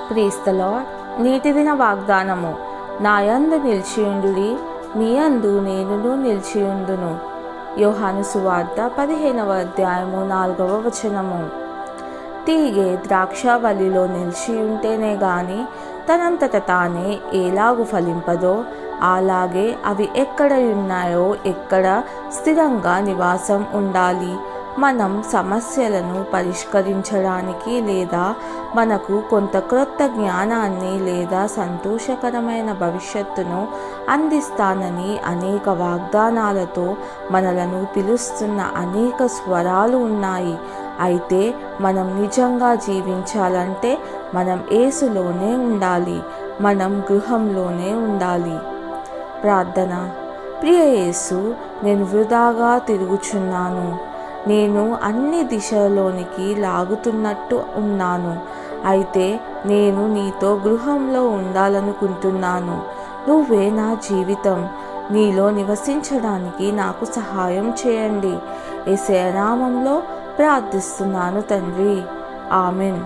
Praise the lord. నేటి దిన వాగ్దానము. నా యందు నిలిచియుండుడి, మీ యందు నేనును నిలిచియుందును. యోహాను సువార్త 15వ అధ్యాయము 4వ వచనము. తీగె ద్రాక్షావల్లిలో నిలిచియుంటేనే గాని తనంతట తానే ఎలాగు ఫలింపదో, అలాగే అవి ఎక్కడ ఉన్నాయో ఎక్కడ స్థిరంగా నివాసం ఉండాలి. మనం సమస్యలను పరిష్కరించడానికి లేదా మనకు కొంత క్రొత్త జ్ఞానాన్ని లేదా సంతోషకరమైన భవిష్యత్తును అందిస్తానని అనేక వాగ్దానాలతో మనలను పిలుస్తున్న అనేక స్వరాలు ఉన్నాయి. అయితే మనం నిజంగా జీవించాలంటే మనం యేసులోనే ఉండాలి, మనం గృహంలోనే ఉండాలి. ప్రార్థన. ప్రియ యేసు, నేను వృధాగా తిరుగుచున్నాను. నేను అన్ని దిశలోనికి లాగుతున్నట్టు ఉన్నాను. అయితే నేను నీతో గృహంలో ఉండాలనుకుంటున్నాను. నువ్వే నా జీవితం. నీలో నివసించడానికి నాకు సహాయం చేయండి. యేసయ్య నామంలో ప్రార్థిస్తున్నాను తండ్రి. ఆమెన్.